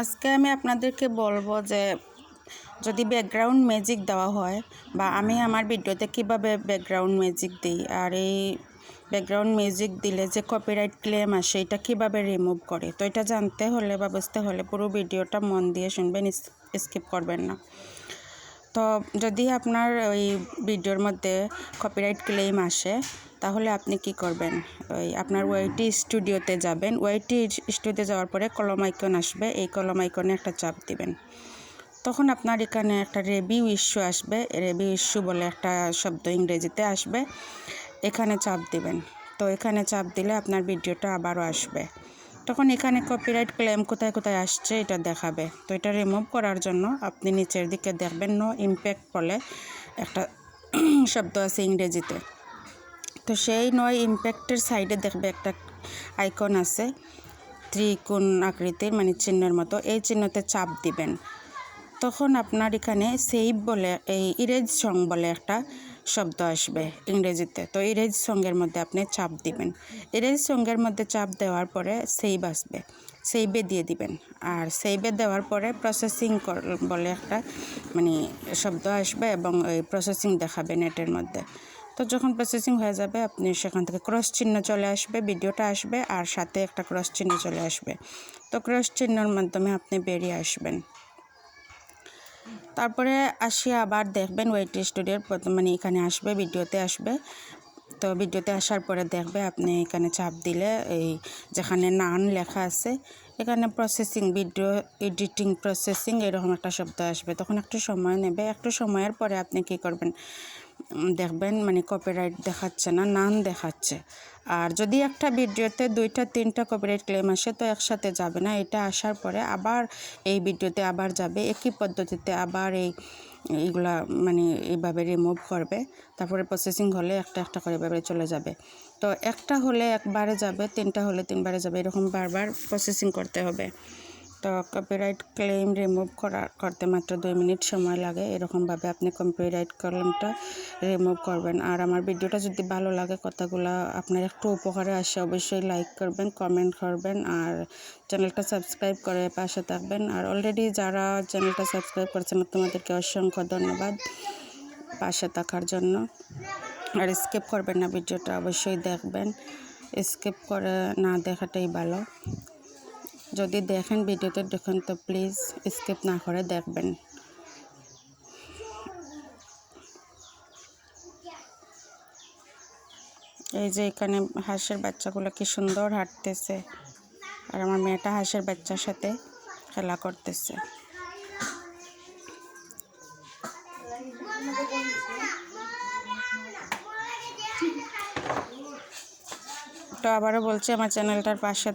আজকে আমি আপনাদেরকে বলবো যে যদি ব্যাকগ্রাউন্ড মিউজিক দেওয়া হয় বা আমি আমার ভিডিওতে কিভাবে ব্যাকগ্রাউন্ড মিউজিক দিই আর এই ব্যাকগ্রাউন্ড মিউজিক দিলে যে কপিরাইট ক্লেম আসে এটা কিভাবে রিমুভ করে, তো এটা জানতে হলে বা বুঝতে হলে পুরো ভিডিওটা মন দিয়ে শুনবেন, স্কিপ করবেন না। তো যদি আপনার ওই ভিডিওর মধ্যে কপিরাইট ক্লেম আসে তাহলে আপনি কি করবেন, ওই আপনার ওয়াইটি স্টুডিওতে যাবেন। ওয়াইটি স্টুডিওতে যাওয়ার পরে কলম আইকন আসবে, এই কলম আইকনে একটা চাপ দিবেন। তখন আপনার এখানে একটা রিভিউ ইস্যু আসবে, রিভিউ ইস্যু বলে একটা শব্দ ইংরেজিতে আসবে, এখানে চাপ দিবেন। তো এখানে চাপ দিলে আপনার ভিডিওটা আবারও আসবে। তখন এখানে কপিরাইট ক্লেম কোথায় কোথায় আসছে এটা দেখাবে। তো এটা রিমুভ করার জন্য আপনি নিচের দিকে দেখবেন নো ইমপ্যাক্ট বলে একটা শব্দ আছে ইংরেজিতে। তো সেই নো ইমপ্যাক্টের সাইডে দেখবে একটা আইকন আছে ত্রিকোণ আকৃতির, মানে চিহ্নের মতো, এই চিহ্নতে চাপ দিবেন। তখন আপনার এখানে সেভ বলে এই ইরেজ সং বলে একটা শব্দ আসবে ইংরেজিতে। তো ইরেজ সঙ্গের মধ্যে আপনি চাপ দিবেন। ইরেজ সঙ্গের মধ্যে চাপ দেওয়ার পরে সেভ আসবে, সেভে দিয়ে দিবেন। আর সেভে দেওয়ার পরে প্রসেসিং বলে একটা মানে শব্দ আসবে এবং ওই প্রসেসিং দেখাবে নেটের মধ্যে। তো যখন প্রসেসিং হয়ে যাবে আপনি সেখান থেকে ক্রস চিহ্ন চলে আসবে, ভিডিওটা আসবে আর সাথে একটা ক্রস চিহ্ন চলে আসবে। তো ক্রস চিহ্নের মাধ্যমে আপনি বেরিয়ে আসবেন। তারপরে আসিয়া আবার দেখবেন ওয়াইটি স্টুডিওর মানে এখানে আসবে, ভিডিওতে আসবে। তো ভিডিওতে আসার পরে দেখবে আপনি এখানে চাপ দিলে এই যেখানে নান লেখা আছে এখানে প্রসেসিং, ভিডিও এডিটিং প্রসেসিং এরকম একটা শব্দ আসবে। তখন একটু সময় নেবে, একটু সময়ের পরে আপনি কি করবেন দেখবেন মানে কপিরাইট দেখাচ্ছে না, নান দেখাচ্ছে। আর যদি একটা ভিডিওতে 2টা 3টা কপিরাইট ক্লেম আসে তো একসাথে যাবে না, এটা আসার পরে আবার এই ভিডিওতে আবার যাবে, একই পদ্ধতিতে আবার এইগুলা মানে এইভাবে রিমুভ করবে। তারপরে প্রসেসিং হলে একটা একটা করে এভাবে চলে যাবে। তো একটা হলে একবারে যাবে, 3টা হলে 3বারে যাবে, এরকম বারবার প্রসেসিং করতে হবে। তো কপিরাইট ক্লেম রিমুভ করতে মাত্র 2 মিনিট সময় লাগে। এরকমভাবে আপনি কপিরাইট ক্লেমটা রিমুভ করবেন। আর আমার ভিডিওটা যদি ভালো লাগে, কথাগুলো আপনার একটু উপকারে আসে, অবশ্যই লাইক করবেন, কমেন্ট করবেন আর চ্যানেলটা সাবস্ক্রাইব করে পাশে থাকবেন। আর অলরেডি যারা চ্যানেলটা সাবস্ক্রাইব করেছেন তোমাদেরকে অসংখ্য ধন্যবাদ পাশে থাকার জন্য। আর স্কিপ করবেন না, ভিডিওটা অবশ্যই দেখবেন, স্কিপ করে না দেখাটাই ভালো। যদি দেখেন ভিডিওতে দেখেন তো প্লিজ স্কিপ না করে দেখবেন। এই যে এখানে হাঁসের বাচ্চাগুলো কি সুন্দর হাঁটতেছে আর আমার মেয়েটা হাঁসের বাচ্চার সাথে খেলা করতেছে। তো আবারও বলছি আমার চ্যানেলটার পাশে